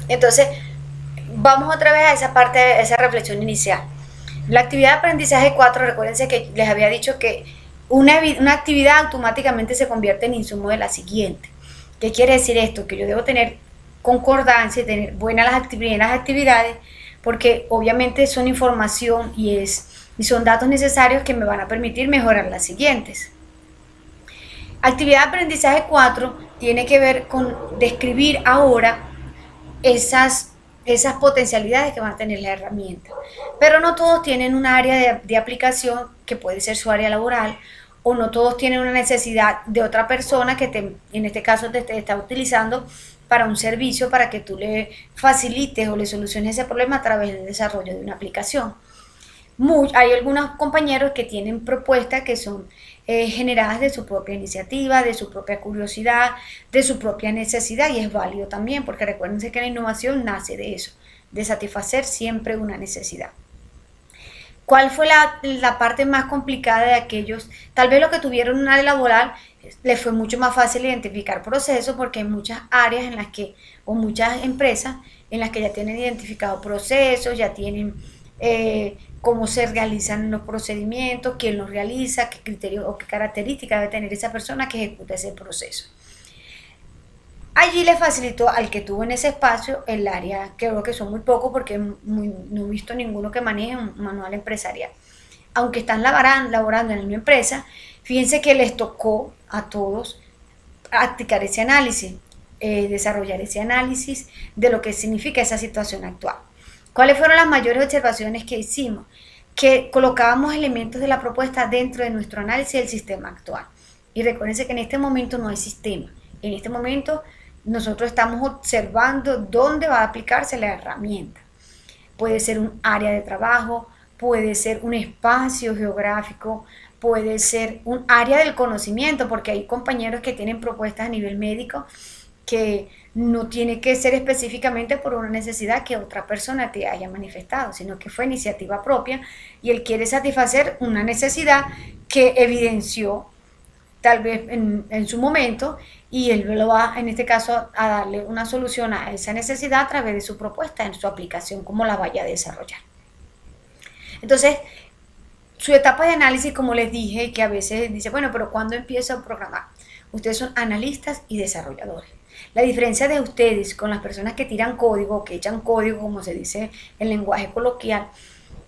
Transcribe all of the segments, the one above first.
Entonces, vamos otra vez a esa parte, a esa reflexión inicial. La actividad de aprendizaje 4, recuérdense que les había dicho que una actividad automáticamente se convierte en insumo de la siguiente. ¿Qué quiere decir esto? Que yo debo tener concordancia y tener buenas las actividades, porque obviamente son información y son datos necesarios que me van a permitir mejorar las siguientes. Actividad de aprendizaje 4 tiene que ver con describir ahora esas potencialidades que van a tener la herramienta. Pero no todos tienen un área de aplicación que puede ser su área laboral, o no todos tienen una necesidad de otra persona que en este caso te está utilizando para un servicio para que tú le facilites o le soluciones ese problema a través del desarrollo de una aplicación. Hay algunos compañeros que tienen propuestas que son generadas de su propia iniciativa, de su propia curiosidad, de su propia necesidad, y es válido también, porque recuérdense que la innovación nace de eso, de satisfacer siempre una necesidad. ¿Cuál fue la parte más complicada de aquellos? Tal vez los que tuvieron una área laboral les fue mucho más fácil identificar procesos, porque hay muchas áreas en las que, o muchas empresas en las que ya tienen identificado procesos, ya tienen cómo se realizan los procedimientos, quién los realiza, qué criterios o qué características debe tener esa persona que ejecuta ese proceso. Allí le facilitó al que tuvo en ese espacio el área, creo que son muy pocos porque no he visto ninguno que maneje un manual empresarial. Aunque están laborando en una empresa, fíjense que les tocó a todos practicar ese análisis, desarrollar ese análisis de lo que significa esa situación actual. ¿Cuáles fueron las mayores observaciones que hicimos? Que colocábamos elementos de la propuesta dentro de nuestro análisis del sistema actual. Y recuérdense que en este momento no hay sistema. En este momento nosotros estamos observando dónde va a aplicarse la herramienta. Puede ser un área de trabajo, puede ser un espacio geográfico, puede ser un área del conocimiento, porque hay compañeros que tienen propuestas a nivel médico que no tiene que ser específicamente por una necesidad que otra persona te haya manifestado, sino que fue iniciativa propia y él quiere satisfacer una necesidad que evidenció tal vez en su momento, y él lo va en este caso a darle una solución a esa necesidad a través de su propuesta, en su aplicación, como la vaya a desarrollar. Entonces, su etapa de análisis, como les dije, que a veces dice, bueno, pero ¿cuándo empiezo a programar? Ustedes son analistas y desarrolladores. La diferencia de ustedes con las personas que tiran código, que echan código, como se dice en lenguaje coloquial,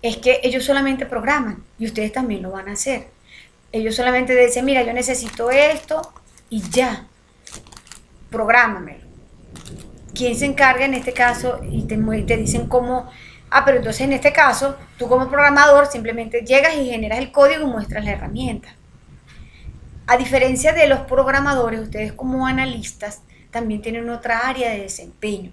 es que ellos solamente programan y ustedes también lo van a hacer. Ellos solamente dicen, mira, yo necesito esto y ya, prográmamelo. ¿Quién se encarga en este caso? Y te dicen cómo. Pero entonces en este caso, tú como programador simplemente llegas y generas el código y muestras la herramienta. A diferencia de los programadores, ustedes como analistas también tienen otra área de desempeño.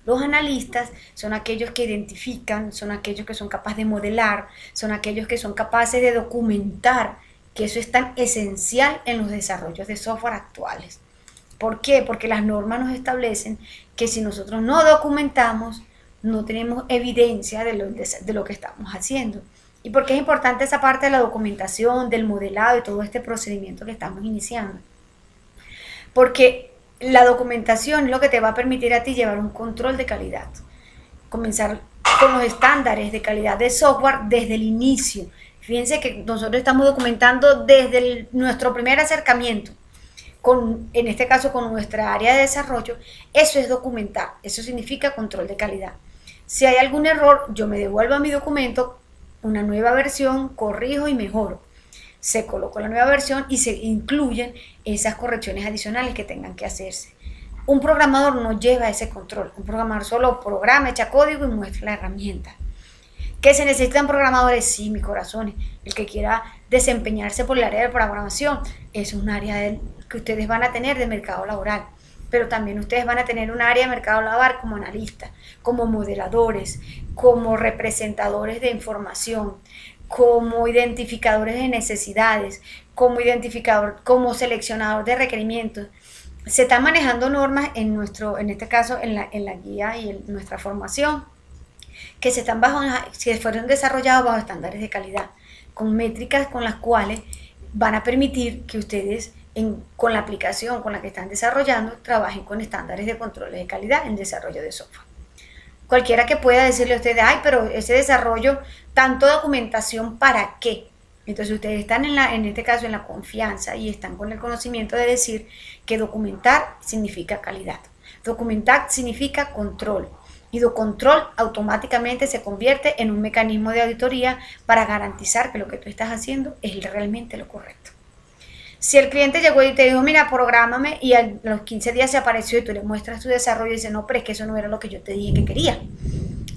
Los analistas son aquellos que identifican, son aquellos que son capaces de modelar, son aquellos que son capaces de documentar, que eso es tan esencial en los desarrollos de software actuales. ¿Por qué? Porque las normas nos establecen que si nosotros no documentamos, no tenemos evidencia de lo que estamos haciendo. ¿Y por qué es importante esa parte de la documentación, del modelado y todo este procedimiento que estamos iniciando? Porque la documentación es lo que te va a permitir a ti llevar un control de calidad. Comenzar con los estándares de calidad de software desde el inicio. Fíjense que nosotros estamos documentando desde nuestro primer acercamiento, en este caso con nuestra área de desarrollo. Eso es documentar, eso significa control de calidad. Si hay algún error, yo me devuelvo a mi documento, una nueva versión, corrijo y mejoro. Se colocó la nueva versión y se incluyen esas correcciones adicionales que tengan que hacerse. Un programador no lleva ese control, un programador solo programa, echa código y muestra la herramienta. ¿Que se necesitan programadores? Sí, mis corazones. El que quiera desempeñarse por el área de programación es un área que ustedes van a tener de mercado laboral. Pero también ustedes van a tener un área de mercado laboral como analistas, como modeladores, como representadores de información, como identificadores de necesidades, como seleccionador de requerimientos. Se están manejando normas en este caso en la guía y en nuestra formación, que que fueron desarrollados bajo estándares de calidad, con métricas con las cuales van a permitir que ustedes con la aplicación con la que están desarrollando trabajen con estándares de control de calidad en desarrollo de software. Cualquiera que pueda decirle a ustedes, ay, pero ese desarrollo, tanto documentación, ¿para qué? Entonces ustedes están en este caso en la confianza y están con el conocimiento de decir que documentar significa calidad. Documentar significa control. Y el control automáticamente se convierte en un mecanismo de auditoría para garantizar que lo que tú estás haciendo es realmente lo correcto. Si el cliente llegó y te dijo, mira, prográmame, y a los 15 días se apareció y tú le muestras tu desarrollo y dice, no, pero es que eso no era lo que yo te dije que quería.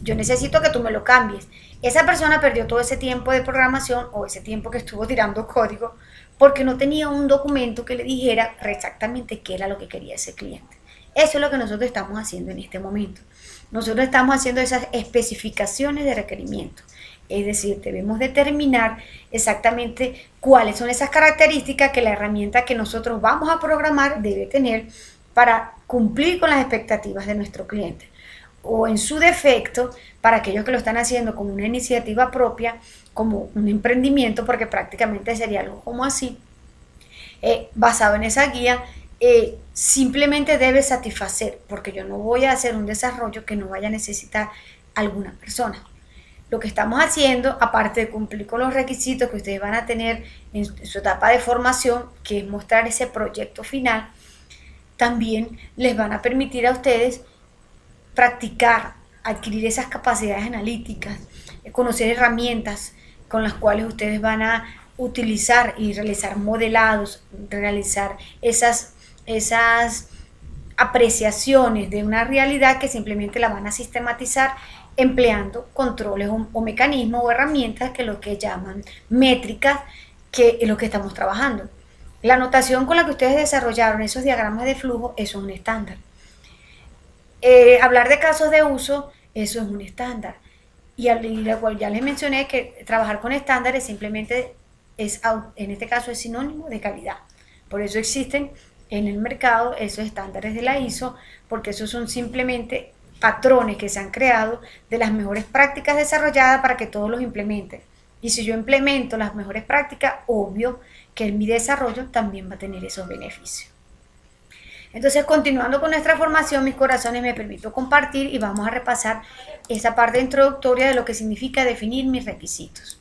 Yo necesito que tú me lo cambies. Esa persona perdió todo ese tiempo de programación o ese tiempo que estuvo tirando código porque no tenía un documento que le dijera exactamente qué era lo que quería ese cliente. Eso es lo que nosotros estamos haciendo en este momento. Nosotros estamos haciendo esas especificaciones de requerimiento. Es decir, debemos determinar exactamente cuáles son esas características que la herramienta que nosotros vamos a programar debe tener para cumplir con las expectativas de nuestro cliente. O en su defecto, para aquellos que lo están haciendo como una iniciativa propia, como un emprendimiento, porque prácticamente sería algo como así, basado en esa guía, simplemente debe satisfacer, porque yo no voy a hacer un desarrollo que no vaya a necesitar alguna persona. Lo que estamos haciendo, aparte de cumplir con los requisitos que ustedes van a tener en su etapa de formación, que es mostrar ese proyecto final, también les van a permitir a ustedes practicar, adquirir esas capacidades analíticas, conocer herramientas con las cuales ustedes van a utilizar y realizar modelados, realizar esas apreciaciones de una realidad que simplemente la van a sistematizar empleando controles o mecanismos o herramientas que lo que llaman métricas, que es lo que estamos trabajando. La notación con la que ustedes desarrollaron esos diagramas de flujo, eso es un estándar. Hablar de casos de uso, eso es un estándar. Y ya les mencioné que trabajar con estándares simplemente en este caso es sinónimo de calidad. Por eso existen en el mercado esos estándares de la ISO, porque esos son simplemente patrones que se han creado de las mejores prácticas desarrolladas para que todos los implementen. Y si yo implemento las mejores prácticas, obvio que en mi desarrollo también va a tener esos beneficios. Entonces, continuando con nuestra formación, mis corazones, me permito compartir y vamos a repasar esa parte introductoria de lo que significa definir mis requisitos.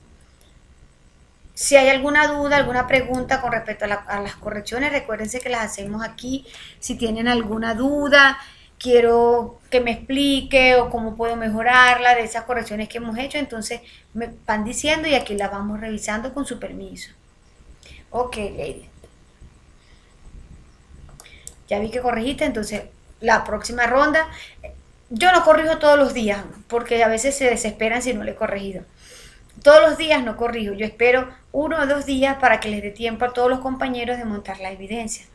Si hay alguna duda, alguna pregunta con respecto a las correcciones, recuérdense que las hacemos aquí. Si tienen alguna duda, quiero que me explique o cómo puedo mejorarla de esas correcciones que hemos hecho, entonces me van diciendo y aquí las vamos revisando con su permiso. Ok, Lady. Ya vi que corregiste, entonces la próxima ronda, yo no corrijo todos los días, porque a veces se desesperan si no le he corregido. Todos los días no corrijo, yo espero 1 o 2 días para que les dé tiempo a todos los compañeros de montar la evidencia.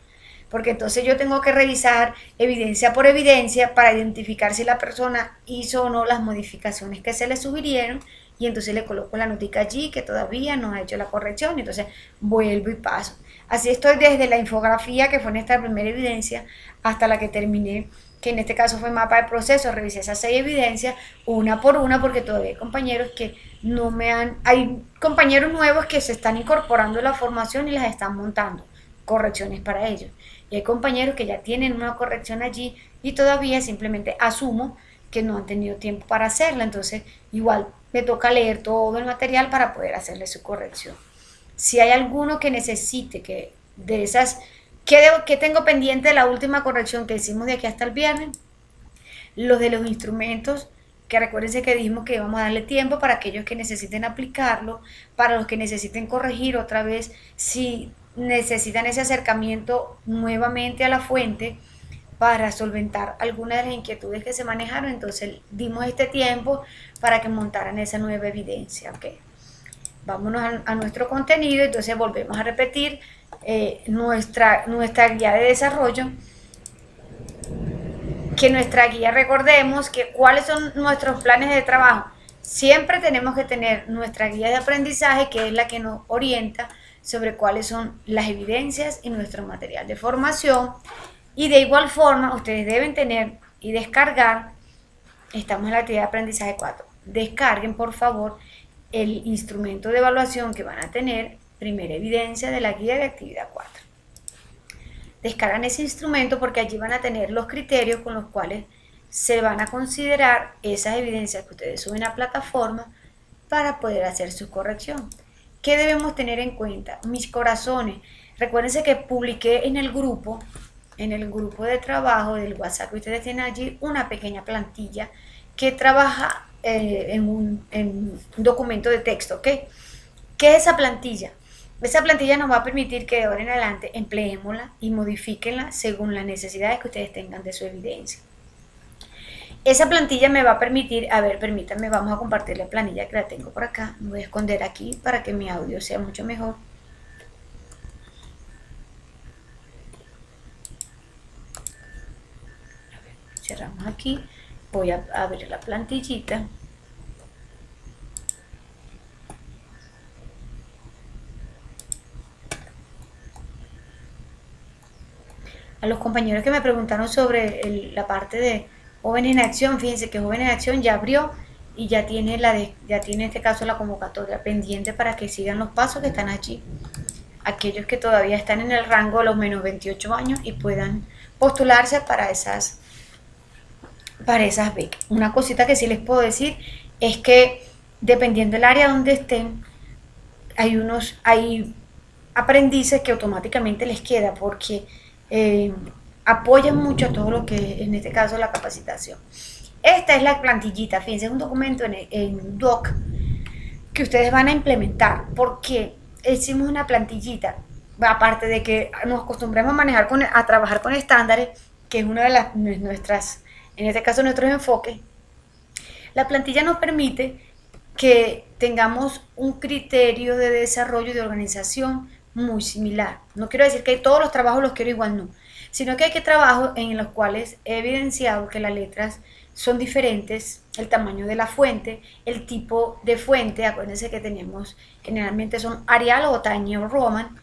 Porque entonces yo tengo que revisar evidencia por evidencia para identificar si la persona hizo o no las modificaciones que se le sugirieron, y entonces le coloco la notica allí que todavía no ha hecho la corrección, y entonces vuelvo y paso. Así estoy desde la infografía, que fue nuestra primera evidencia, hasta la que terminé, que en este caso fue mapa de proceso. Revisé esas 6 evidencias una por una, porque todavía hay compañeros que hay compañeros nuevos que se están incorporando a la formación y las están montando correcciones para ellos. Y hay compañeros que ya tienen una corrección allí y todavía simplemente asumo que no han tenido tiempo para hacerla. Entonces, igual me toca leer todo el material para poder hacerle su corrección. Si hay alguno que necesite que de esas, ¿qué tengo pendiente de la última corrección que hicimos de aquí hasta el viernes? Los de los instrumentos, que recuérdense que dijimos que íbamos a darle tiempo para aquellos que necesiten aplicarlo, para los que necesiten corregir otra vez, si necesitan ese acercamiento nuevamente a la fuente para solventar algunas de las inquietudes que se manejaron. Entonces dimos este tiempo para que montaran esa nueva evidencia. ¿Okay? Vámonos a nuestro contenido. Entonces volvemos a repetir nuestra guía de desarrollo. Que nuestra guía, recordemos que cuáles son nuestros planes de trabajo. Siempre tenemos que tener nuestra guía de aprendizaje, que es la que nos orienta sobre cuáles son las evidencias y nuestro material de formación. Y de igual forma, ustedes deben tener y descargar, estamos en la actividad de aprendizaje 4, descarguen por favor el instrumento de evaluación que van a tener, primera evidencia de la guía de actividad 4. Descargan ese instrumento porque allí van a tener los criterios con los cuales se van a considerar esas evidencias que ustedes suben a plataforma para poder hacer su corrección. ¿Qué debemos tener en cuenta? Mis corazones, recuérdense que publiqué en el grupo de trabajo del WhatsApp que ustedes tienen allí, una pequeña plantilla que trabaja en un documento de texto, ¿ok? ¿Qué es esa plantilla? Esa plantilla nos va a permitir que de ahora en adelante empleémosla y modifíquenla según las necesidades que ustedes tengan de su evidencia. Esa plantilla me va a permitir, a ver, permítanme, vamos a compartir la planilla que la tengo por acá. Me voy a esconder aquí para que mi audio sea mucho mejor. A ver, cerramos aquí. Voy a abrir la plantillita. A los compañeros que me preguntaron sobre la parte de Jóvenes en Acción, fíjense que Jóvenes en Acción ya abrió y ya tiene en este caso la convocatoria pendiente para que sigan los pasos que están allí. Aquellos que todavía están en el rango de los menos 28 años y puedan postularse para esas becas. Una cosita que sí les puedo decir es que dependiendo del área donde estén, hay aprendices que automáticamente les queda porque apoyan mucho a todo lo que en este caso la capacitación. Esta es la plantillita, fíjense, es un documento en Doc que ustedes van a implementar porque hicimos una plantillita, aparte de que nos acostumbremos a trabajar con estándares, que es una de nuestras, en este caso nuestros enfoques. La plantilla nos permite que tengamos un criterio de desarrollo y de organización muy similar. No quiero decir que todos los trabajos los quiero igual, no, sino que hay trabajos en los cuales he evidenciado que las letras son diferentes, el tamaño de la fuente, el tipo de fuente, acuérdense que tenemos, generalmente son Arial o Times New Roman,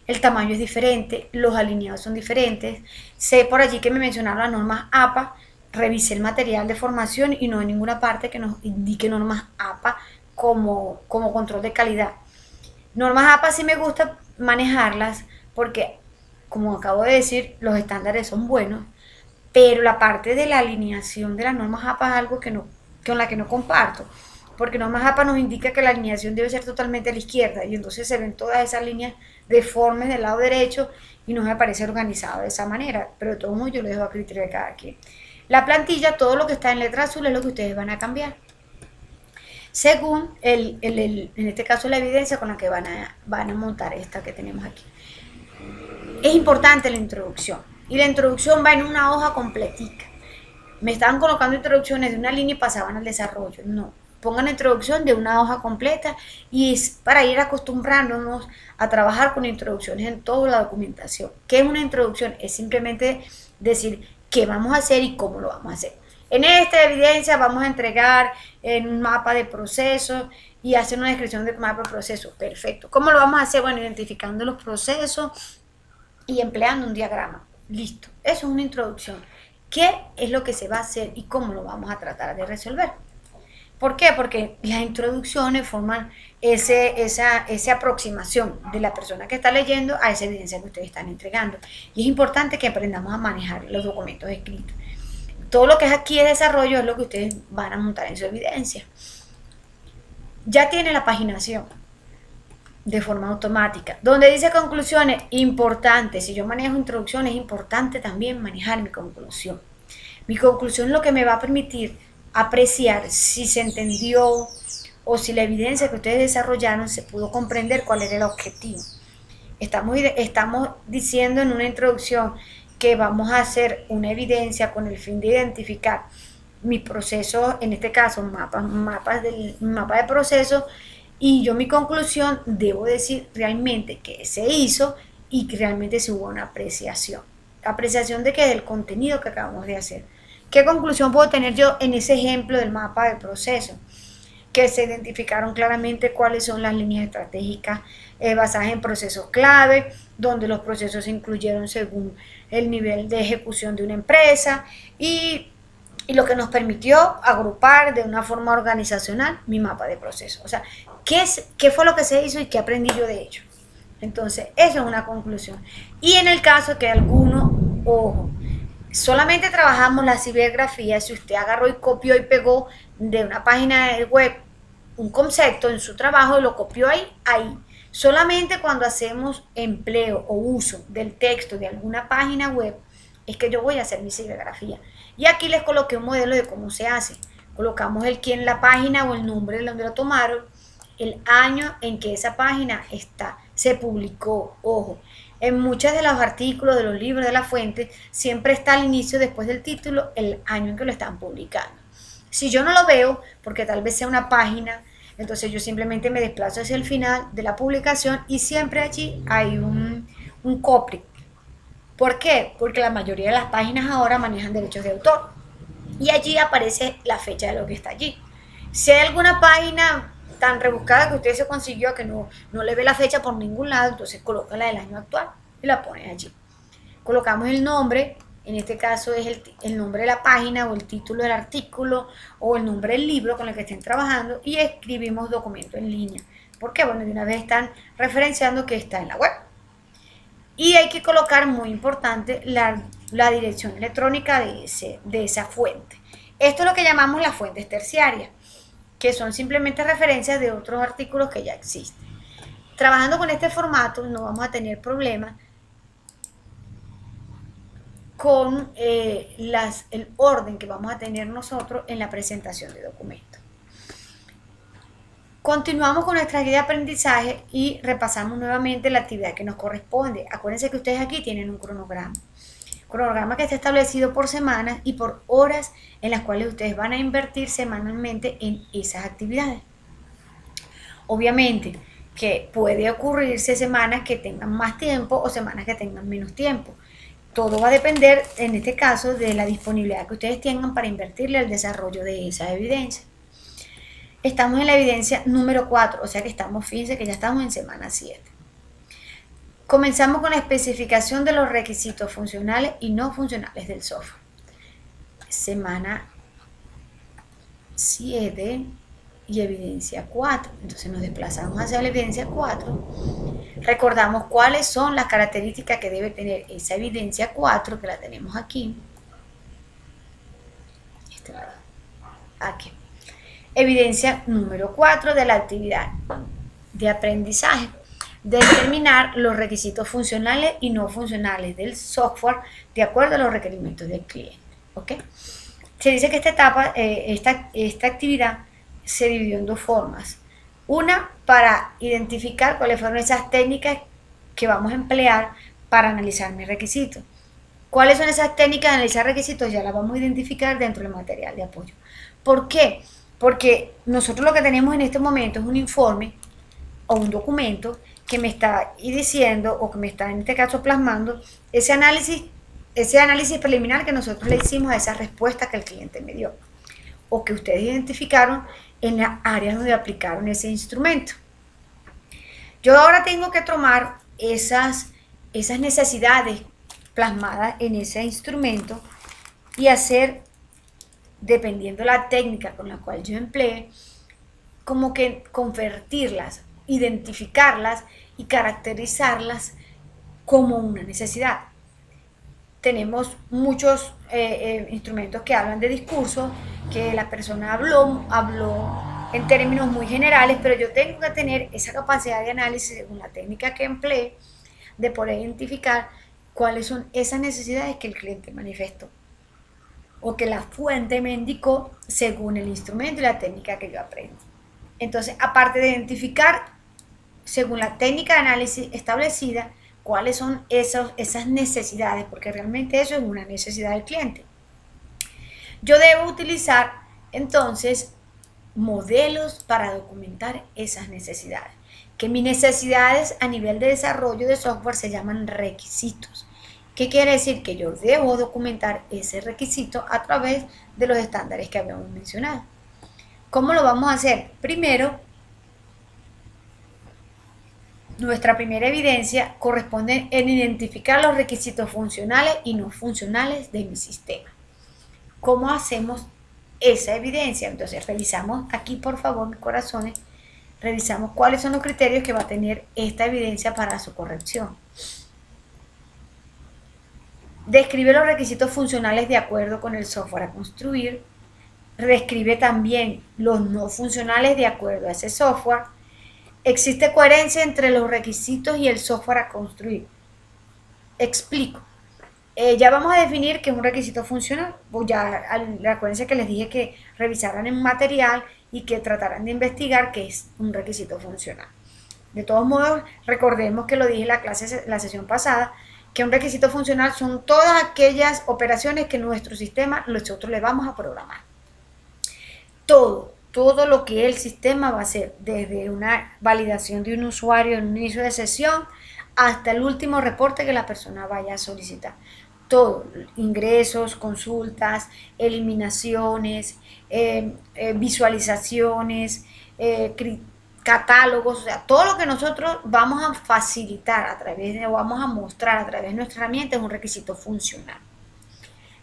el tamaño es diferente, los alineados son diferentes. Sé por allí que me mencionaron las normas APA, revisé el material de formación y no hay ninguna parte que nos indique normas APA como control de calidad. Normas APA sí me gusta manejarlas porque, como acabo de decir, los estándares son buenos, pero la parte de la alineación de las normas APA es algo con la que no comparto, porque normas APA nos indica que la alineación debe ser totalmente a la izquierda y entonces se ven todas esas líneas deformes del lado derecho y no me parece organizado de esa manera, pero de todos modos yo lo dejo a criterio de cada quien. La plantilla, todo lo que está en letra azul es lo que ustedes van a cambiar según en este caso la evidencia con la que van a montar esta que tenemos aquí. Es importante la introducción y la introducción va en una hoja completica. Me estaban colocando introducciones de una línea y pasaban al desarrollo. No, pongan la introducción de una hoja completa y es para ir acostumbrándonos a trabajar con introducciones en toda la documentación. ¿Qué es una introducción? Es simplemente decir qué vamos a hacer y cómo lo vamos a hacer. En esta evidencia vamos a entregar en un mapa de procesos y hacer una descripción del mapa de procesos. Perfecto. ¿Cómo lo vamos a hacer? Bueno, identificando los procesos y empleando un diagrama. Listo. Eso es una introducción. ¿Qué es lo que se va a hacer y cómo lo vamos a tratar de resolver? ¿Por qué? Porque las introducciones forman esa aproximación de la persona que está leyendo a esa evidencia que ustedes están entregando. Y es importante que aprendamos a manejar los documentos escritos. Todo lo que es aquí de desarrollo es lo que ustedes van a montar en su evidencia. Ya tiene la paginación de forma automática. Donde dice conclusiones, importante. Si yo manejo introducción, es importante también manejar mi conclusión. Mi conclusión es lo que me va a permitir apreciar si se entendió o si la evidencia que ustedes desarrollaron se pudo comprender cuál era el objetivo. Estamos diciendo en una introducción que vamos a hacer una evidencia con el fin de identificar mi proceso, en este caso mapa de proceso, y yo mi conclusión debo decir realmente que se hizo y que realmente se hubo una apreciación. ¿Apreciación de qué? Del contenido que acabamos de hacer. ¿Qué conclusión puedo tener yo en ese ejemplo del mapa de proceso? Que se identificaron claramente cuáles son las líneas estratégicas basadas en procesos clave, donde los procesos se incluyeron según el nivel de ejecución de una empresa y lo que nos permitió agrupar de una forma organizacional mi mapa de procesos. O sea, ¿qué fue lo que se hizo y qué aprendí yo de ello? Entonces, eso es una conclusión. Y en el caso que alguno, ojo, Solamente trabajamos la cibergrafía si usted agarró y copió y pegó de una página web un concepto en su trabajo y lo copió ahí. Solamente cuando hacemos empleo o uso del texto de alguna página web es que yo voy a hacer mi cibergrafía. Y aquí les coloqué un modelo de cómo se hace. Colocamos el quién, la página o el nombre de donde lo tomaron, el año en que esa página se publicó. Ojo, en muchos de los artículos, de los libros, de la fuente, siempre está al inicio, después del título, el año en que lo están publicando. Si yo no lo veo, porque tal vez sea una página, entonces yo simplemente me desplazo hacia el final de la publicación y siempre allí hay un copy. ¿Por qué? Porque la mayoría de las páginas ahora manejan derechos de autor y allí aparece la fecha de lo que está allí. Si hay alguna página tan rebuscada que usted se consiguió que no le ve la fecha por ningún lado, entonces coloca la del año actual y la pone allí. Colocamos el nombre, en este caso es el nombre de la página o el título del artículo o el nombre del libro con el que estén trabajando y escribimos documento en línea. Porque bueno, de una vez están referenciando que está en la web. Y hay que colocar, muy importante, la dirección electrónica de esa fuente. Esto es lo que llamamos las fuentes terciarias, que son simplemente referencias de otros artículos que ya existen. Trabajando con este formato no vamos a tener problemas con el orden que vamos a tener nosotros en la presentación de documentos. Continuamos con nuestra guía de aprendizaje y repasamos nuevamente la actividad que nos corresponde. Acuérdense que ustedes aquí tienen un cronograma. Cronograma que está establecido por semanas y por horas en las cuales ustedes van a invertir semanalmente en esas actividades. Obviamente que puede ocurrirse semanas que tengan más tiempo o semanas que tengan menos tiempo. Todo va a depender, en este caso, de la disponibilidad que ustedes tengan para invertirle al desarrollo de esa evidencia. Estamos en la evidencia número 4, o sea que fíjense que ya estamos en semana 7. Comenzamos con la especificación de los requisitos funcionales y no funcionales del software. Semana 7 y evidencia 4. Entonces nos desplazamos hacia la evidencia 4. Recordamos cuáles son las características que debe tener esa evidencia 4, que la tenemos aquí. Aquí. Evidencia número 4 de la actividad de aprendizaje. Determinar los requisitos funcionales y no funcionales del software de acuerdo a los requerimientos del cliente. ¿Ok? Se dice que esta etapa, esta actividad se dividió en dos formas. Una, para identificar cuáles fueron esas técnicas que vamos a emplear para analizar mis requisitos. ¿Cuáles son esas técnicas de analizar requisitos? Ya las vamos a identificar dentro del material de apoyo. ¿Por qué? Porque nosotros lo que tenemos en este momento es un informe o un documento que me está diciendo o que me está en este caso plasmando ese análisis preliminar que nosotros le hicimos a esa respuesta que el cliente me dio o que ustedes identificaron en las áreas donde aplicaron ese instrumento. Yo ahora tengo que tomar esas necesidades plasmadas en ese instrumento y hacer, dependiendo de la técnica con la cual yo emplee, como que convertirlas, identificarlas y caracterizarlas como una necesidad. Tenemos muchos instrumentos que hablan de discurso, que la persona habló en términos muy generales, pero yo tengo que tener esa capacidad de análisis según la técnica que emplee, de poder identificar cuáles son esas necesidades que el cliente manifestó o que la fuente me indicó según el instrumento y la técnica que yo aprendo. Entonces, aparte de identificar según la técnica de análisis establecida cuáles son esas necesidades, porque realmente eso es una necesidad del cliente, yo debo utilizar entonces modelos para documentar esas necesidades, que mis necesidades a nivel de desarrollo de software se llaman requisitos. ¿Qué quiere decir? Que yo debo documentar ese requisito a través de los estándares que habíamos mencionado. ¿Cómo lo vamos a hacer? Primero, nuestra primera evidencia corresponde en identificar los requisitos funcionales y no funcionales de mi sistema. ¿Cómo hacemos esa evidencia? Entonces revisamos aquí, por favor, mis corazones, revisamos cuáles son los criterios que va a tener esta evidencia para su corrección. describe los requisitos funcionales de acuerdo con el software a construir, describe también los no funcionales de acuerdo a ese software. Existe coherencia entre los requisitos y el software a construir. Explico. Ya vamos a definir qué es un requisito funcional. Pues ya acuérdense que les dije que revisaran el material y que trataran de investigar qué es un requisito funcional. De todos modos, recordemos que lo dije en la sesión pasada, que un requisito funcional son todas aquellas operaciones que nuestro sistema, nosotros le vamos a programar. Todo lo que el sistema va a hacer, desde una validación de un usuario en un inicio de sesión hasta el último reporte que la persona vaya a solicitar. Todo, ingresos, consultas, eliminaciones, visualizaciones, catálogos, o sea, todo lo que nosotros vamos a facilitar a través de, o vamos a mostrar a través de nuestra herramienta es un requisito funcional.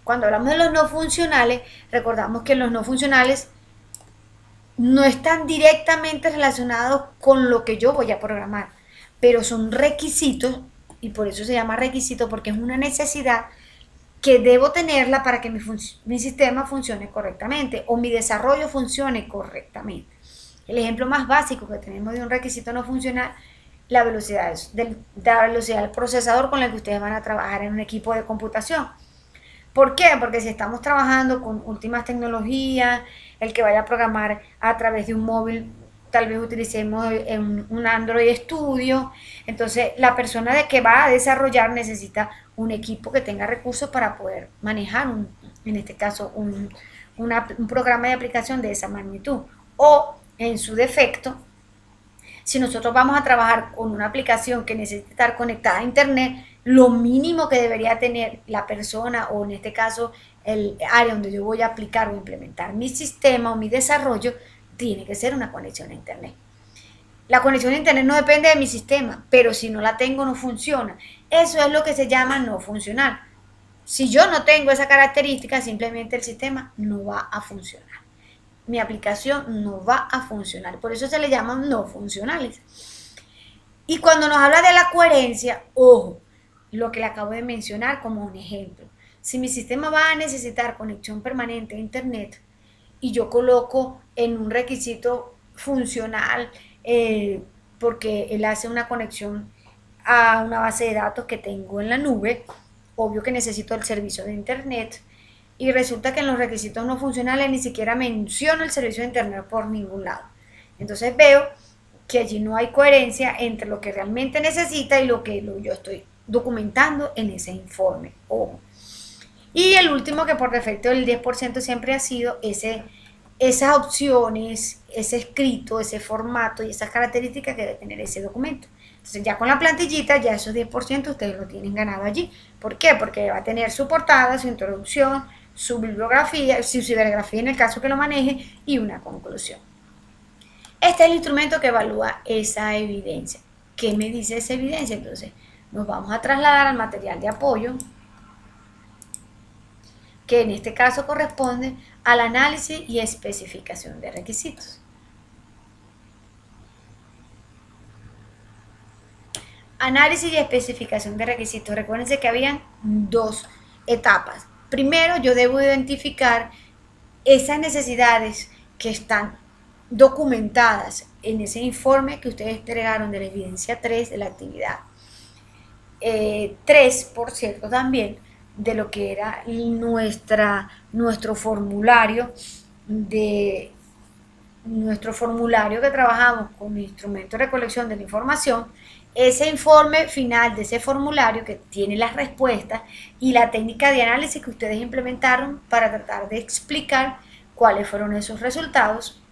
Cuando hablamos de los no funcionales, recordamos que los no funcionales no están directamente relacionados con lo que yo voy a programar, pero son requisitos, y por eso se llama requisito, porque es una necesidad que debo tenerla para que mi sistema funcione correctamente o mi desarrollo funcione correctamente. El ejemplo más básico que tenemos de un requisito no funcional, la velocidad del procesador con el que ustedes van a trabajar en un equipo de computación. ¿Por qué? Porque si estamos trabajando con últimas tecnologías, el que vaya a programar a través de un móvil, tal vez utilicemos un Android Studio, entonces la persona de que va a desarrollar necesita un equipo que tenga recursos para poder manejar, en este caso, un programa de aplicación de esa magnitud. O, en su defecto, si nosotros vamos a trabajar con una aplicación que necesita estar conectada a internet, lo mínimo que debería tener la persona, o en este caso el área donde yo voy a aplicar o implementar mi sistema o mi desarrollo, tiene que ser una conexión a internet. La conexión a internet no depende de mi sistema, pero si no la tengo no funciona. Eso es lo que se llama no funcional. Si yo no tengo esa característica, simplemente el sistema no va a funcionar. Mi aplicación no va a funcionar. Por eso se le llaman no funcionales. Y cuando nos habla de la coherencia, ojo, lo que le acabo de mencionar como un ejemplo. Si mi sistema va a necesitar conexión permanente a internet y yo coloco en un requisito funcional, porque él hace una conexión a una base de datos que tengo en la nube, obvio que necesito el servicio de internet, y resulta que en los requisitos no funcionales ni siquiera menciono el servicio de internet por ningún lado. Entonces veo que allí no hay coherencia entre lo que realmente necesita y lo que yo estoy documentando en ese informe. Ojo. Y el último, que por defecto el 10% siempre ha sido esas opciones, ese escrito, ese formato y esas características que debe tener ese documento. Entonces ya con la plantillita, ya esos 10% ustedes lo tienen ganado allí. ¿Por qué? Porque va a tener su portada, su introducción, su bibliografía, su bibliografía en el caso que lo maneje, y una conclusión. Este es el instrumento que evalúa esa evidencia. ¿Qué me dice esa evidencia? Entonces nos vamos a trasladar al material de apoyo, que en este caso corresponde al análisis y especificación de requisitos. Análisis y especificación de requisitos. Recuérdense que habían dos etapas. Primero, yo debo identificar esas necesidades que están documentadas en ese informe que ustedes entregaron de la evidencia 3 de la actividad 3, por cierto, también de lo que era nuestro formulario que trabajamos con instrumento de recolección de la información. Ese informe final de ese formulario que tiene las respuestas y la técnica de análisis que ustedes implementaron para tratar de explicar cuáles fueron esos resultados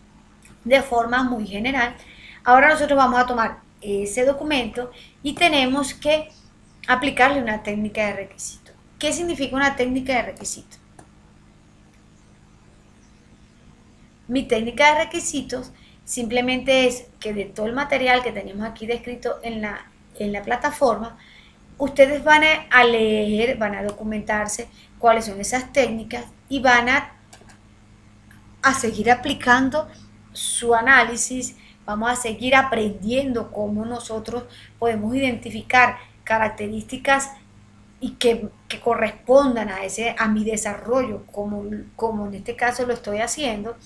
de forma muy general. Ahora nosotros vamos a tomar ese documento y tenemos que aplicarle una técnica de requisito. ¿Qué significa una técnica de requisito? Mi técnica de requisitos simplemente es que de todo el material que tenemos aquí descrito en la plataforma, ustedes van a leer, van a documentarse cuáles son esas técnicas y van a seguir aplicando su análisis. Vamos a seguir aprendiendo cómo nosotros podemos identificar características que correspondan a mi desarrollo, como en este caso lo estoy haciendo,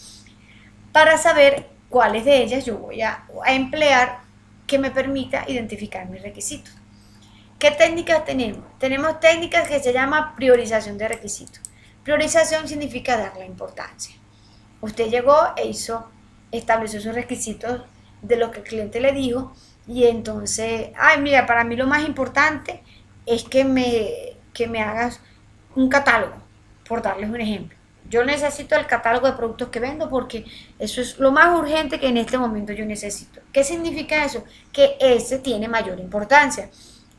para saber cuáles de ellas yo voy a emplear que me permita identificar mis requisitos. ¿Qué técnicas tenemos? Tenemos técnicas que se llama priorización de requisitos. Priorización significa darle importancia. Usted llegó e estableció sus requisitos de lo que el cliente le dijo y entonces, ay, mira, para mí lo más importante es que me hagas un catálogo, por darles un ejemplo. Yo necesito el catálogo de productos que vendo porque eso es lo más urgente que en este momento yo necesito. ¿Qué significa eso? Que ese tiene mayor importancia.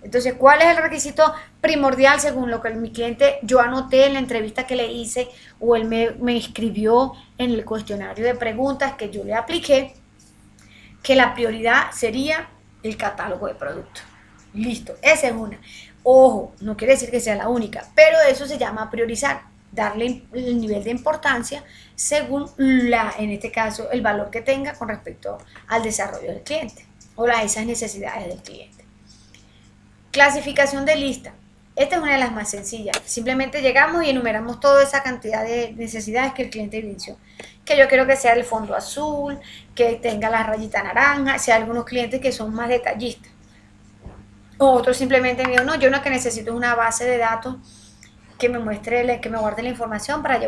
Entonces, ¿cuál es el requisito primordial según lo que mi cliente, yo anoté en la entrevista que le hice o él me escribió en el cuestionario de preguntas que yo le apliqué? Que la prioridad sería el catálogo de productos. Listo, esa es una. Ojo, no quiere decir que sea la única, pero eso se llama priorizar, darle el nivel de importancia según en este caso, el valor que tenga con respecto al desarrollo del cliente o esas necesidades del cliente. Clasificación de lista. Esta es una de las más sencillas. Simplemente llegamos y enumeramos toda esa cantidad de necesidades que el cliente evidenció. Que yo quiero que sea el fondo azul, que tenga la rayita naranja, si hay algunos clientes que son más detallistas. Otros simplemente me digo, no, yo lo que necesito es una base de datos que me muestre, que me guarde la información para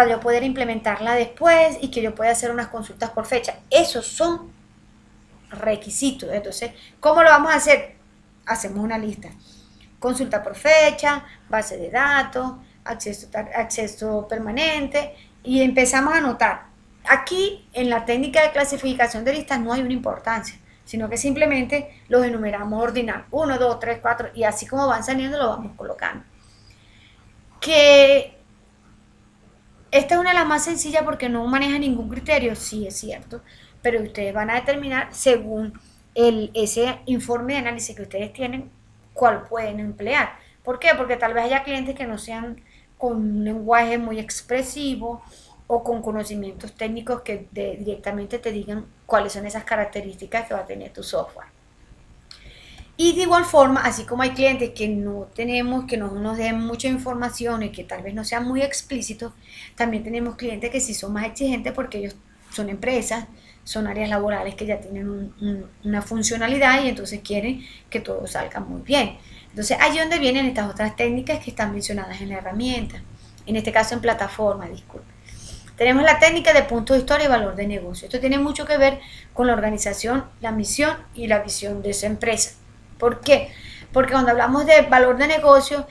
yo poder implementarla después y que yo pueda hacer unas consultas por fecha. Esos son requisitos. Entonces, ¿cómo lo vamos a hacer? Hacemos una lista. Consulta por fecha, base de datos, acceso permanente y empezamos a anotar. Aquí en la técnica de clasificación de listas no hay una importancia, sino que simplemente los enumeramos ordenar 1, 2, 3, 4 y así como van saliendo lo vamos colocando. Que esta es una de las más sencillas porque no maneja ningún criterio, sí es cierto, pero ustedes van a determinar según ese informe de análisis que ustedes tienen cuál pueden emplear. ¿Por qué? Porque tal vez haya clientes que no sean con un lenguaje muy expresivo o con conocimientos técnicos que directamente te digan cuáles son esas características que va a tener tu software. Y de igual forma, así como hay clientes que no tenemos, que no nos den mucha información y que tal vez no sean muy explícitos, también tenemos clientes que sí son más exigentes porque ellos son empresas, son áreas laborales que ya tienen una funcionalidad y entonces quieren que todo salga muy bien. Entonces, allí es donde vienen estas otras técnicas que están mencionadas en la herramienta, en este caso en plataforma, disculpe. Tenemos la técnica de punto de historia y valor de negocio. Esto tiene mucho que ver con la organización, la misión y la visión de esa empresa. ¿Por qué? Porque cuando hablamos de valor de negocio,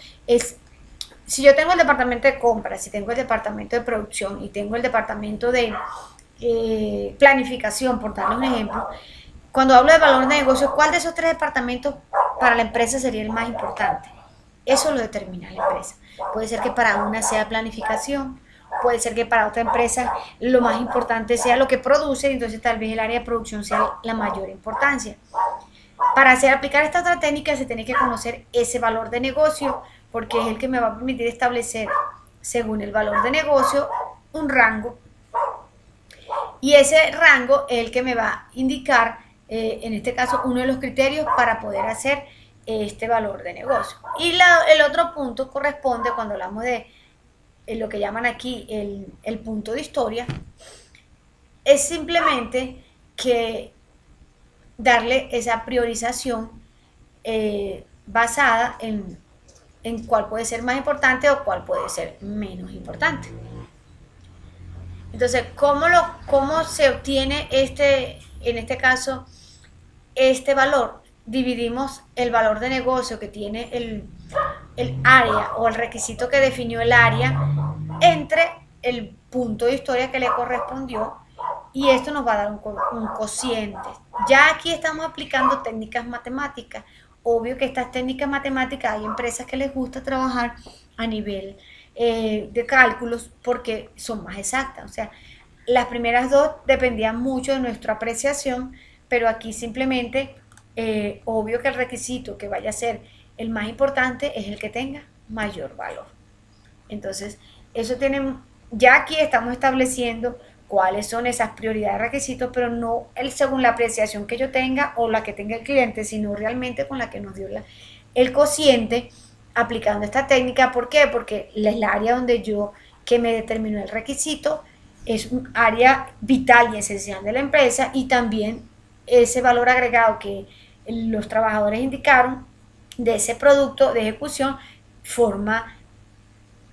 si yo tengo el departamento de compras, si tengo el departamento de producción y tengo el departamento de planificación, por darle un ejemplo, cuando hablo de valor de negocio, ¿cuál de esos tres departamentos para la empresa sería el más importante? Eso lo determina la empresa. Puede ser que para una sea planificación, puede ser que para otra empresa lo más importante sea lo que produce, entonces tal vez el área de producción sea la mayor importancia. Para aplicar esta otra técnica se tiene que conocer ese valor de negocio, porque es el que me va a permitir establecer, según el valor de negocio, un rango. Y ese rango es el que me va a indicar, en este caso, uno de los criterios para poder hacer este valor de negocio. Y el otro punto corresponde cuando hablamos de lo que llaman aquí el punto de historia, es simplemente que darle esa priorización basada en cuál puede ser más importante o cuál puede ser menos importante. Entonces, ¿cómo se obtiene en este caso, este valor? Dividimos el valor de negocio que tiene el área o el requisito que definió el área entre el punto de historia que le correspondió y esto nos va a dar un cociente. Ya aquí estamos aplicando técnicas matemáticas. Obvio que estas técnicas matemáticas hay empresas que les gusta trabajar a nivel de cálculos porque son más exactas. O sea, las primeras dos dependían mucho de nuestra apreciación, pero aquí simplemente, obvio que el requisito que vaya a ser el más importante es el que tenga mayor valor. Entonces, ya aquí estamos estableciendo cuáles son esas prioridades de requisitos, pero no según la apreciación que yo tenga o la que tenga el cliente, sino realmente con la que nos dio el cociente aplicando esta técnica. ¿Por qué? Porque el área donde que me determinó el requisito, es un área vital y esencial de la empresa, y también ese valor agregado que los trabajadores indicaron de ese producto de ejecución forma,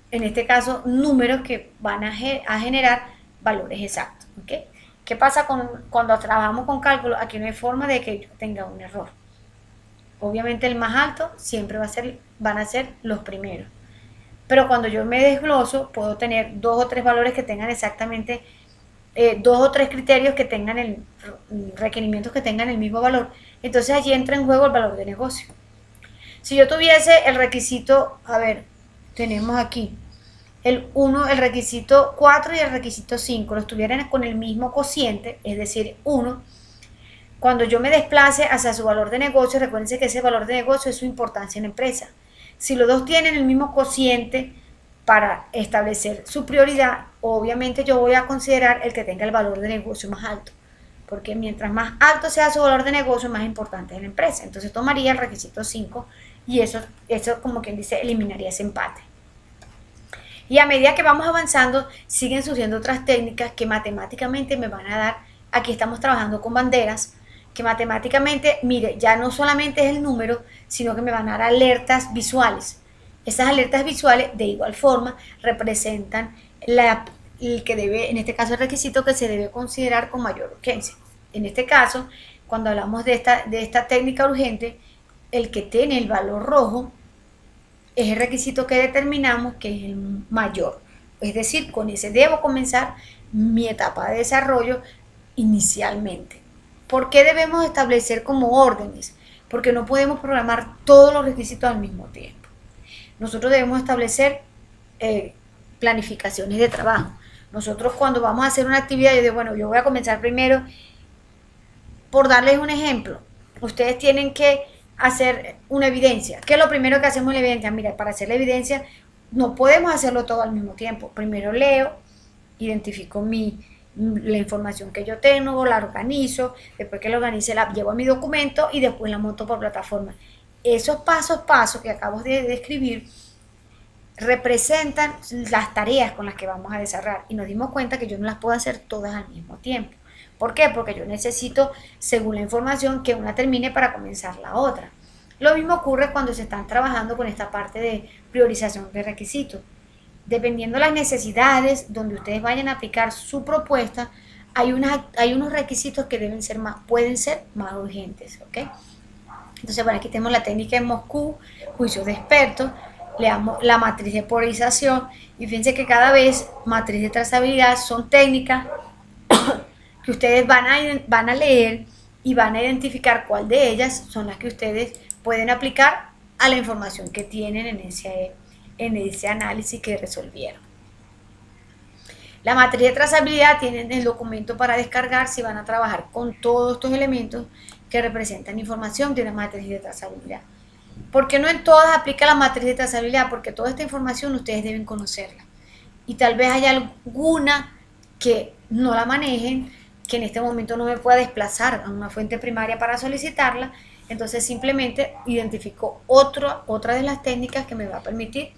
en este caso, números que van a generar valores exactos. ¿Okay? ¿Qué pasa cuando trabajamos con cálculo? Aquí no hay forma de que yo tenga un error. Obviamente el más alto siempre van a ser los primeros. Pero cuando yo me desgloso, puedo tener 2 o 3 valores que tengan exactamente, 2 o 3 criterios que tengan requerimientos que tengan el mismo valor. Entonces allí entra en juego el valor de negocio. Si yo tuviese el requisito, a ver, tenemos aquí el 1, el requisito 4 y el requisito 5, los tuvieran con el mismo cociente, es decir, 1, cuando yo me desplace hacia su valor de negocio, recuérdense que ese valor de negocio es su importancia en la empresa. Si los dos tienen el mismo cociente para establecer su prioridad, obviamente yo voy a considerar el que tenga el valor de negocio más alto, porque mientras más alto sea su valor de negocio, más importante es la empresa. Entonces tomaría el requisito 5 y eso como quien dice, eliminaría ese empate. Y a medida que vamos avanzando, siguen surgiendo otras técnicas que matemáticamente me van a dar, aquí estamos trabajando con banderas, que matemáticamente, mire, ya no solamente es el número, sino que me van a dar alertas visuales. Esas alertas visuales, de igual forma, representan el que debe, en este caso el requisito que se debe considerar con mayor urgencia. En este caso, cuando hablamos de esta técnica urgente, el que tiene el valor rojo es el requisito que determinamos que es el mayor. Es decir, con ese debo comenzar mi etapa de desarrollo inicialmente. ¿Por qué debemos establecer como órdenes? Porque no podemos programar todos los requisitos al mismo tiempo. Nosotros debemos establecer planificaciones de trabajo. Nosotros cuando vamos a hacer una actividad, yo digo, bueno, yo voy a comenzar primero, por darles un ejemplo, ustedes tienen que hacer una evidencia. ¿Qué es lo primero que hacemos en la evidencia? Mira, para hacer la evidencia no podemos hacerlo todo al mismo tiempo. Primero leo, identifico la información que yo tengo, la organizo, después que la organice la llevo a mi documento y después la monto por plataforma. Esos pasos que acabo de describir representan las tareas con las que vamos a desarrollar, y nos dimos cuenta que yo no las puedo hacer todas al mismo tiempo. ¿Por qué? Porque yo necesito, según la información, que una termine para comenzar la otra. Lo mismo ocurre cuando se están trabajando con esta parte de priorización de requisitos. Dependiendo de las necesidades, donde ustedes vayan a aplicar su propuesta, hay unos requisitos que pueden ser más urgentes, ¿ok? Entonces, bueno, aquí tenemos la técnica de Moscú, juicios de expertos, le damos la matriz de polarización, y fíjense que cada vez matriz de trazabilidad son técnicas que ustedes van a leer y van a identificar cuál de ellas son las que ustedes pueden aplicar a la información que tienen en ese análisis que resolvieron. La matriz de trazabilidad tienen el documento para descargar si van a trabajar con todos estos elementos que representan información de una matriz de trazabilidad. ¿Por qué no en todas aplica la matriz de trazabilidad? Porque toda esta información ustedes deben conocerla. Y tal vez haya alguna que no la manejen, que en este momento no me pueda desplazar a una fuente primaria para solicitarla. Entonces simplemente identifico otra de las técnicas que me va a permitir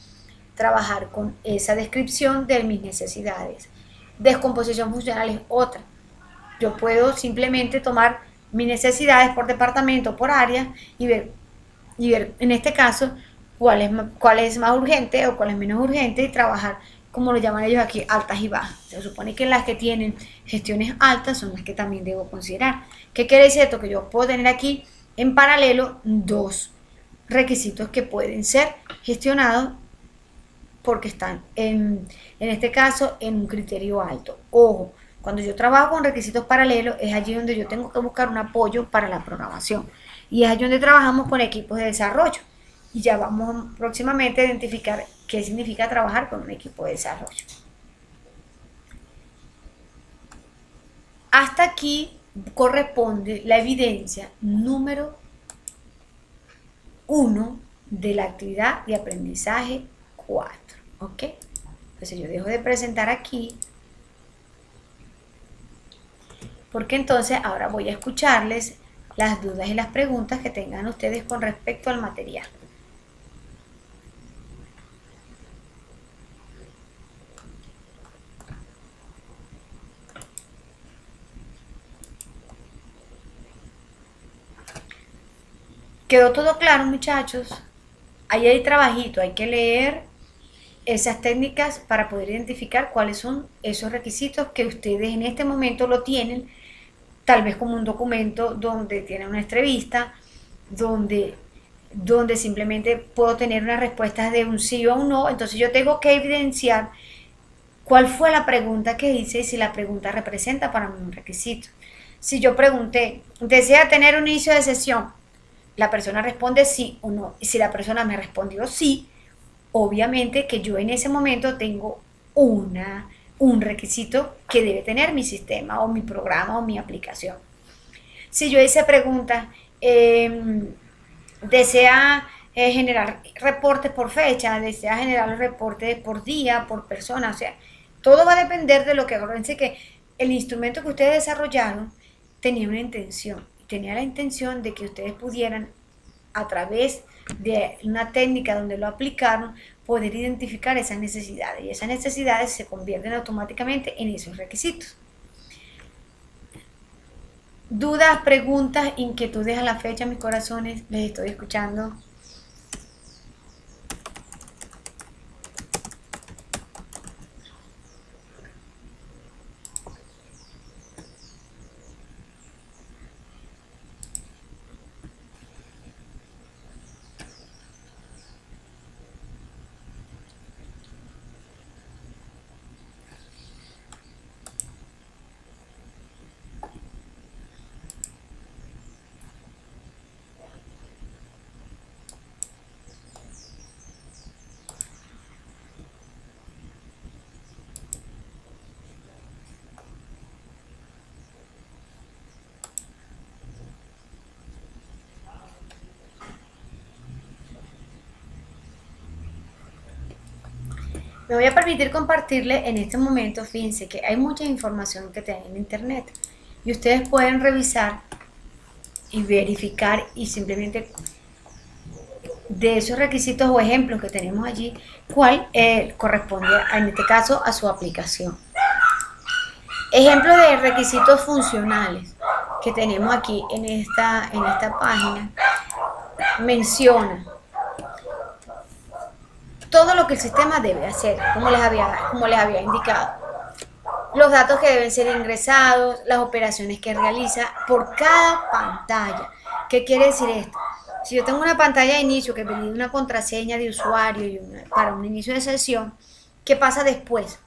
trabajar con esa descripción de mis necesidades. Descomposición funcional es otra. Yo puedo simplemente tomar mis necesidades por departamento, por área, y ver en este caso cuál es más urgente o cuál es menos urgente, y trabajar, como lo llaman ellos aquí, altas y bajas. Se supone que las que tienen gestiones altas son las que también debo considerar. ¿Qué quiere decir esto? Que yo puedo tener aquí en paralelo 2 requisitos que pueden ser gestionados porque están en este caso en un criterio alto. Ojo, cuando yo trabajo con requisitos paralelos es allí donde yo tengo que buscar un apoyo para la programación, y es allí donde trabajamos con equipos de desarrollo, y ya vamos próximamente a identificar qué significa trabajar con un equipo de desarrollo. Hasta aquí corresponde la evidencia número 1 de la actividad de aprendizaje 4. ¿Ok? Entonces yo dejo de presentar aquí, porque entonces ahora voy a escucharles las dudas y las preguntas que tengan ustedes con respecto al material. ¿Quedó todo claro, muchachos? Ahí hay trabajito, hay que leer esas técnicas para poder identificar cuáles son esos requisitos que ustedes en este momento lo tienen, tal vez como un documento donde tienen una entrevista, donde, donde simplemente puedo tener unas respuestas de un sí o un no, entonces yo tengo que evidenciar cuál fue la pregunta que hice y si la pregunta representa para mí un requisito. Si yo pregunté, ¿desea tener un inicio de sesión? La persona responde sí o no. Y si la persona me respondió sí, obviamente que yo en ese momento tengo un requisito que debe tener mi sistema o mi programa o mi aplicación. Si yo hice preguntas, desea generar reportes por fecha, desea generar los reportes por día, por persona, o sea, todo va a depender de lo que, acuérdense que el instrumento que ustedes desarrollaron tenía una intención, tenía la intención de que ustedes pudieran, a través de una técnica donde lo aplicaron, poder identificar esas necesidades, y esas necesidades se convierten automáticamente en esos requisitos. Dudas, preguntas, inquietudes a la fecha, mis corazones, les estoy escuchando. Me voy a permitir compartirle en este momento, fíjense que hay mucha información que tienen en internet y ustedes pueden revisar y verificar y simplemente de esos requisitos o ejemplos que tenemos allí, cuál corresponde en este caso a su aplicación. Ejemplos de requisitos funcionales que tenemos aquí en esta página menciona todo lo que el sistema debe hacer, como les había indicado. Los datos que deben ser ingresados, las operaciones que realiza por cada pantalla. ¿Qué quiere decir esto? Si yo tengo una pantalla de inicio que me pide una contraseña de usuario para un inicio de sesión, ¿qué pasa después?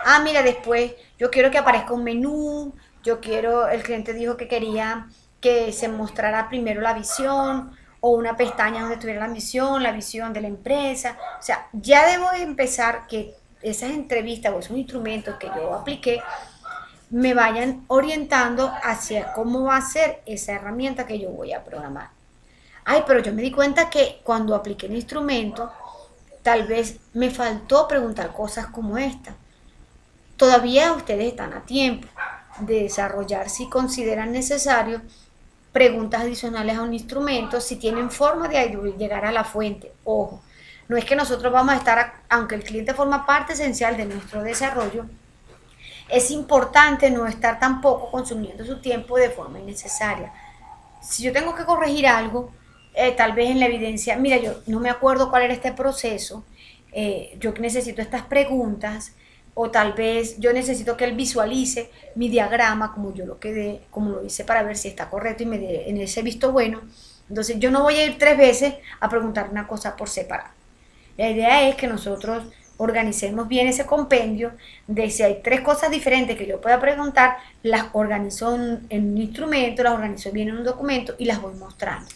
Ah, mira, después yo quiero que aparezca un menú, el cliente dijo que quería que se mostrara primero la visión o una pestaña donde tuviera la visión de la empresa. O sea, ya debo empezar que esas entrevistas o esos instrumentos que yo apliqué me vayan orientando hacia cómo va a ser esa herramienta que yo voy a programar. Ay, pero yo me di cuenta que cuando apliqué el instrumento, tal vez me faltó preguntar cosas como esta. Todavía ustedes están a tiempo de desarrollar, si consideran necesario, preguntas adicionales a un instrumento, si tienen forma de llegar a la fuente. Ojo, no es que nosotros vamos a estar, aunque el cliente forma parte esencial de nuestro desarrollo, es importante no estar tampoco consumiendo su tiempo de forma innecesaria. Si yo tengo que corregir algo, tal vez en la evidencia, mira, yo no me acuerdo cuál era este proceso, yo necesito estas preguntas, o tal vez yo necesito que él visualice mi diagrama como yo como lo hice para ver si está correcto y me dé en ese visto bueno. Entonces yo no voy a ir 3 veces a preguntar una cosa por separado. La idea es que nosotros organicemos bien ese compendio de si hay 3 cosas diferentes que yo pueda preguntar, las organizo en un instrumento, las organizo bien en un documento y las voy mostrando.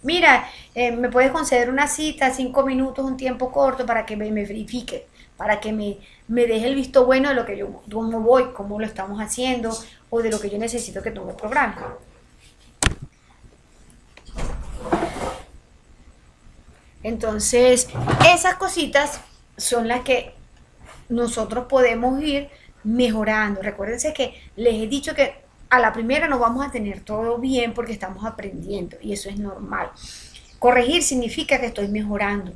Mira, me puedes conceder una cita, 5 minutos, un tiempo corto para que me verifique, para que me deje el visto bueno de lo que cómo voy, cómo lo estamos haciendo o de lo que yo necesito que tú me programes. Entonces, esas cositas son las que nosotros podemos ir mejorando. Recuérdense que les he dicho que a la primera no vamos a tener todo bien porque estamos aprendiendo y eso es normal. Corregir significa que estoy mejorando.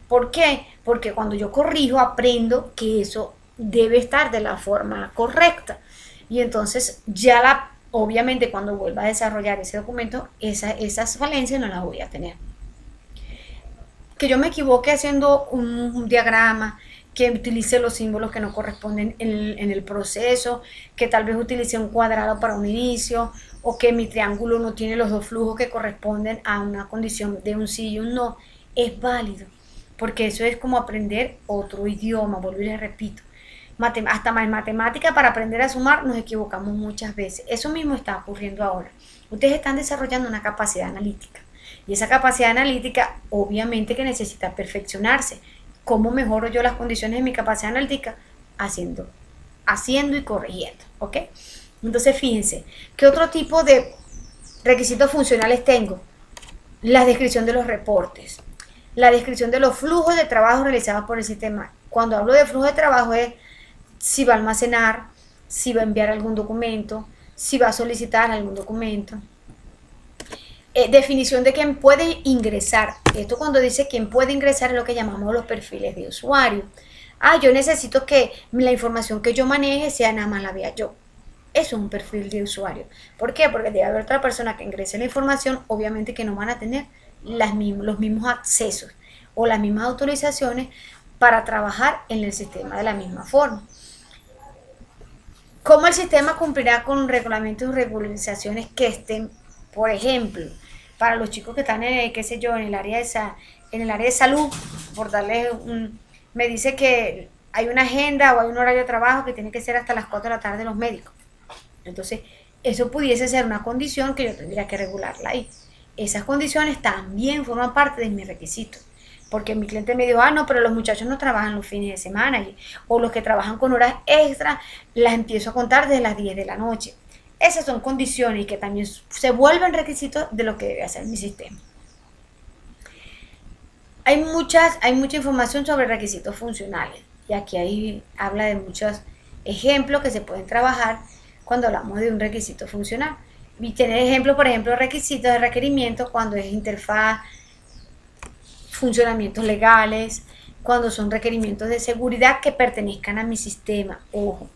¿Por qué? Porque cuando yo corrijo aprendo que eso debe estar de la forma correcta y entonces ya obviamente cuando vuelva a desarrollar ese documento, esas falencias no las voy a tener. Que yo me equivoque haciendo un diagrama, que utilice los símbolos que no corresponden en el proceso, que tal vez utilice un cuadrado para un inicio, o que mi triángulo no tiene los dos flujos que corresponden a una condición de un sí y un no, es válido, porque eso es como aprender otro idioma, vuelvo y les repito. Hasta más matemática, para aprender a sumar nos equivocamos muchas veces. Eso mismo está ocurriendo ahora. Ustedes están desarrollando una capacidad analítica, y esa capacidad analítica obviamente que necesita perfeccionarse. ¿Cómo mejoro yo las condiciones de mi capacidad analítica? Haciendo y corrigiendo, ¿ok? Entonces fíjense, ¿qué otro tipo de requisitos funcionales tengo? La descripción de los reportes, la descripción de los flujos de trabajo realizados por el sistema. Cuando hablo de flujo de trabajo es si va a almacenar, si va a enviar algún documento, si va a solicitar algún documento. Definición de quién puede ingresar. Esto cuando dice quién puede ingresar es lo que llamamos los perfiles de usuario. Yo necesito que la información que yo maneje sea nada más la vea yo. Eso es un perfil de usuario. ¿Por qué? Porque debe haber otra persona que ingrese la información, obviamente que no van a tener los mismos accesos o las mismas autorizaciones para trabajar en el sistema de la misma forma. ¿Cómo el sistema cumplirá con reglamentos y regularizaciones que estén, por ejemplo, para los chicos que están en, qué sé yo, en el área de salud, por darles me dice que hay una agenda o hay un horario de trabajo que tiene que ser hasta las 4 de la tarde los médicos. Entonces, eso pudiese ser una condición que yo tendría que regularla ahí. Esas condiciones también forman parte de mis requisitos. Porque mi cliente me dijo, no, pero los muchachos no trabajan los fines de semana, o los que trabajan con horas extras, las empiezo a contar desde las 10 de la noche. Esas son condiciones y que también se vuelven requisitos de lo que debe hacer mi sistema. Hay mucha información sobre requisitos funcionales, y aquí habla de muchos ejemplos que se pueden trabajar cuando hablamos de un requisito funcional. Y tener ejemplos, por ejemplo, requisitos de requerimiento cuando es interfaz, funcionamientos legales, cuando son requerimientos de seguridad que pertenezcan a mi sistema. Ojo.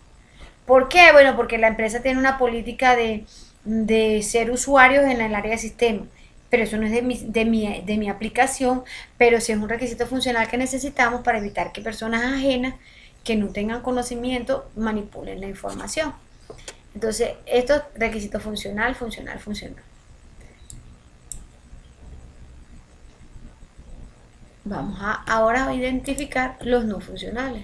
¿Por qué? Bueno, porque la empresa tiene una política de ser usuarios en el área de sistema, pero eso no es de mi aplicación, pero sí es un requisito funcional que necesitamos para evitar que personas ajenas que no tengan conocimiento manipulen la información. Entonces, esto es requisito funcional. Vamos ahora a identificar los no funcionales.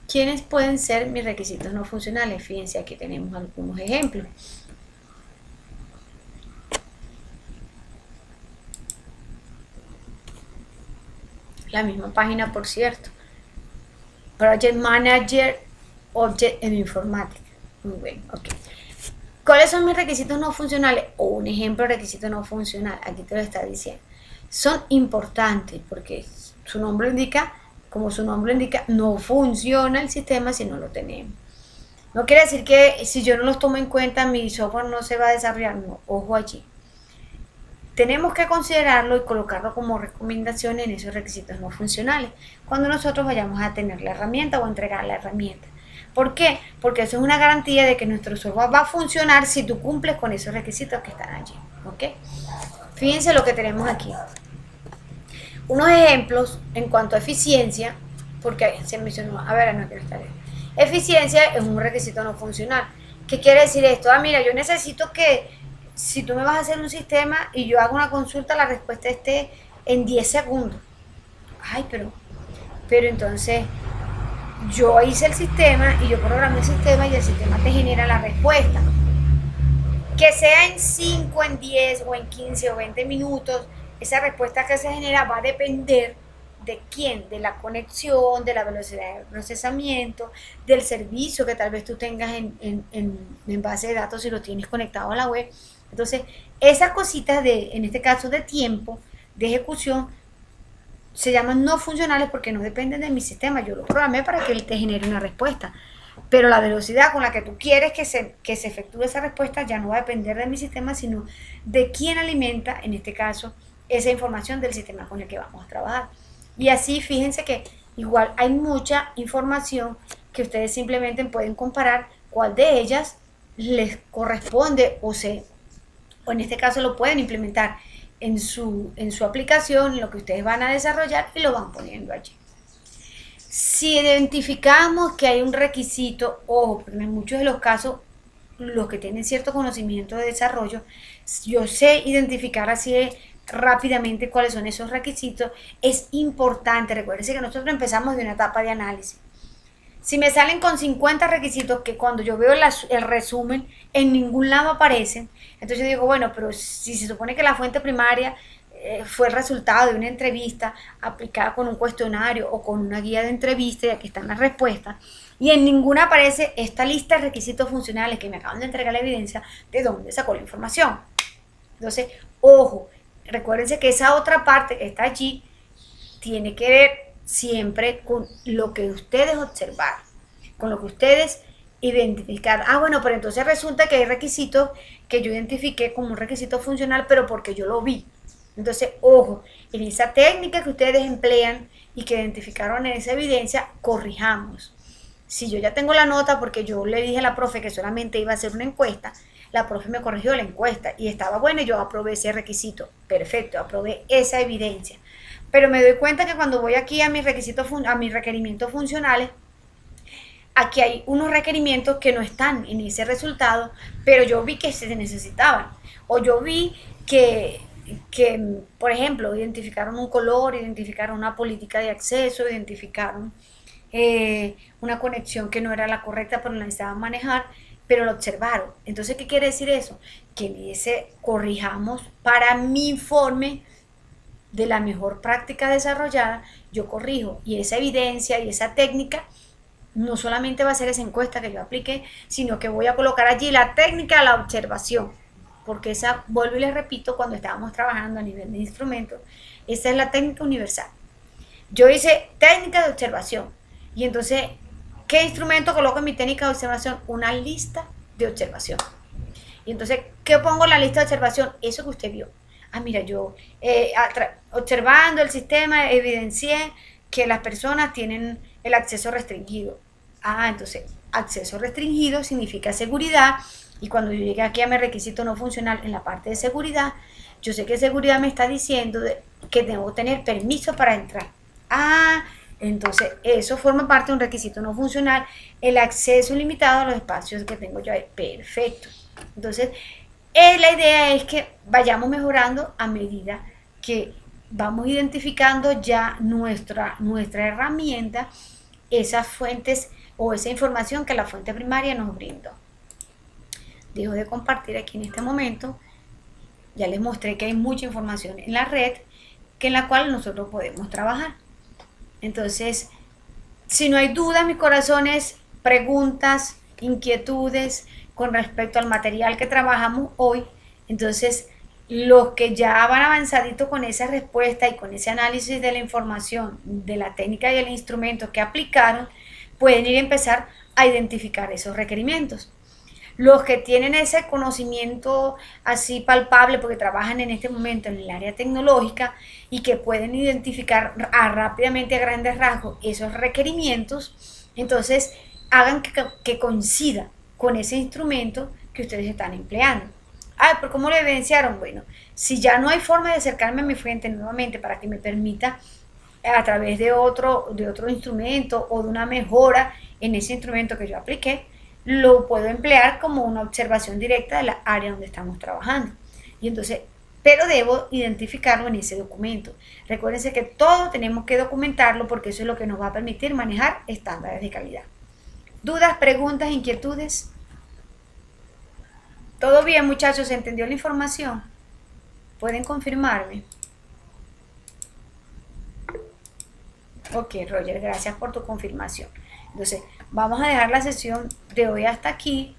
¿Quiénes pueden ser mis requisitos no funcionales? Fíjense, aquí tenemos algunos ejemplos. La misma página, por cierto. Project Manager, Object en informática. Muy bien, ok. ¿Cuáles son mis requisitos no funcionales? O un ejemplo de requisito no funcional, aquí te lo está diciendo. Son importantes porque su nombre indica, como su nombre indica, no funciona el sistema si no lo tenemos. No quiere decir que si yo no los tomo en cuenta, mi software no se va a desarrollar. No, ojo allí. Tenemos que considerarlo y colocarlo como recomendación en esos requisitos no funcionales cuando nosotros vayamos a tener la herramienta o entregar la herramienta. ¿Por qué? Porque eso es una garantía de que nuestro software va a funcionar si tú cumples con esos requisitos que están allí. ¿Ok? Fíjense lo que tenemos aquí. Unos ejemplos en cuanto a eficiencia, porque se mencionó, no quiero estar bien. Eficiencia es un requisito no funcional. ¿Qué quiere decir esto? Mira, yo necesito que si tú me vas a hacer un sistema y yo hago una consulta, la respuesta esté en 10 segundos. Pero entonces yo hice el sistema y yo programé el sistema y el sistema te genera la respuesta. Que sea en 5, en 10 o en 15 o 20 minutos, esa respuesta que se genera va a depender de quién, de la conexión, de la velocidad de procesamiento, del servicio que tal vez tú tengas en base de datos si lo tienes conectado a la web. Entonces, esas cositas en este caso de tiempo, de ejecución, se llaman no funcionales porque no dependen de mi sistema. Yo lo programé para que él te genere una respuesta. Pero la velocidad con la que tú quieres que se efectúe esa respuesta ya no va a depender de mi sistema, sino de quién alimenta, en este caso, esa información del sistema con el que vamos a trabajar. Y así, fíjense que igual hay mucha información que ustedes simplemente pueden comparar cuál de ellas les corresponde o en este caso lo pueden implementar en su aplicación, lo que ustedes van a desarrollar y lo van poniendo allí. Si identificamos que hay un requisito, ojo, porque en muchos de los casos, los que tienen cierto conocimiento de desarrollo, yo sé identificar así rápidamente cuáles son esos requisitos. Es importante, recuérdense que nosotros empezamos de una etapa de análisis. Si me salen con 50 requisitos que cuando yo veo el resumen en ningún lado aparecen, entonces yo digo, bueno, pero si se supone que la fuente primaria fue el resultado de una entrevista aplicada con un cuestionario o con una guía de entrevista, y aquí están las respuestas, y en ninguna aparece esta lista de requisitos funcionales que me acaban de entregar la evidencia de dónde sacó la información. Entonces, ojo, recuérdense que esa otra parte que está allí tiene que ver siempre con lo que ustedes observaron, con lo que ustedes identificaron. Ah, bueno, pero entonces resulta que hay requisitos que yo identifiqué como un requisito funcional, pero porque yo lo vi. Entonces, ojo, en esa técnica que ustedes emplean y que identificaron en esa evidencia, corrijamos. Si yo ya tengo la nota porque yo le dije a la profe que solamente iba a hacer una encuesta, la profe me corrigió la encuesta y estaba buena y yo aprobé ese requisito. Perfecto, aprobé esa evidencia. Pero me doy cuenta que cuando voy aquí a mis requerimientos funcionales, aquí hay unos requerimientos que no están en ese resultado, pero yo vi que se necesitaban. O yo vi que por ejemplo, identificaron un color, identificaron una política de acceso, identificaron una conexión que no era la correcta, pero la necesitaban manejar, pero lo observaron. Entonces, ¿qué quiere decir eso? Que en ese corrijamos para mi informe de la mejor práctica desarrollada, yo corrijo, y esa evidencia y esa técnica no solamente va a ser esa encuesta que yo apliqué, sino que voy a colocar allí la técnica de la observación, porque esa, vuelvo y les repito, cuando estábamos trabajando a nivel de instrumentos, esa es la técnica universal. Yo hice técnica de observación, y entonces, ¿qué instrumento coloco en mi técnica de observación? Una lista de observación. Y entonces, ¿qué pongo en la lista de observación? Eso que usted vio. Ah, mira, yo observando el sistema evidencié que las personas tienen el acceso restringido. Ah, entonces, acceso restringido significa seguridad, y cuando yo llegué aquí a mi requisito no funcional en la parte de seguridad, yo sé que seguridad me está diciendo que debo tener permiso para entrar. Ah, entonces eso forma parte de un requisito no funcional, el acceso ilimitado a los espacios que tengo yo ahí. Perfecto. Entonces, la idea es que vayamos mejorando a medida que vamos identificando ya nuestra herramienta, esas fuentes o esa información que la fuente primaria nos brindó. Dejo de compartir aquí en este momento. Ya les mostré que hay mucha información en la red en la cual nosotros podemos trabajar. Entonces, si no hay dudas, mis corazones, preguntas, inquietudes con respecto al material que trabajamos hoy, entonces los que ya van avanzadito con esa respuesta y con ese análisis de la información, de la técnica y el instrumento que aplicaron, pueden ir a empezar a identificar esos requerimientos. Los que tienen ese conocimiento así palpable, porque trabajan en este momento en el área tecnológica y que pueden identificar rápidamente a grandes rasgos esos requerimientos, entonces hagan que coincida con ese instrumento que ustedes están empleando. Ah, ¿pero cómo lo evidenciaron? Bueno, si ya no hay forma de acercarme a mi fuente nuevamente para que me permita a través de otro instrumento o de una mejora en ese instrumento que yo apliqué, lo puedo emplear como una observación directa de la área donde estamos trabajando. Y entonces, pero debo identificarlo en ese documento. Recuérdense que todo tenemos que documentarlo porque eso es lo que nos va a permitir manejar estándares de calidad. ¿Dudas, preguntas, inquietudes? ¿Todo bien, muchachos? ¿Se entendió la información? ¿Pueden confirmarme? Ok, Roger, gracias por tu confirmación. Entonces, vamos a dejar la sesión de hoy hasta aquí.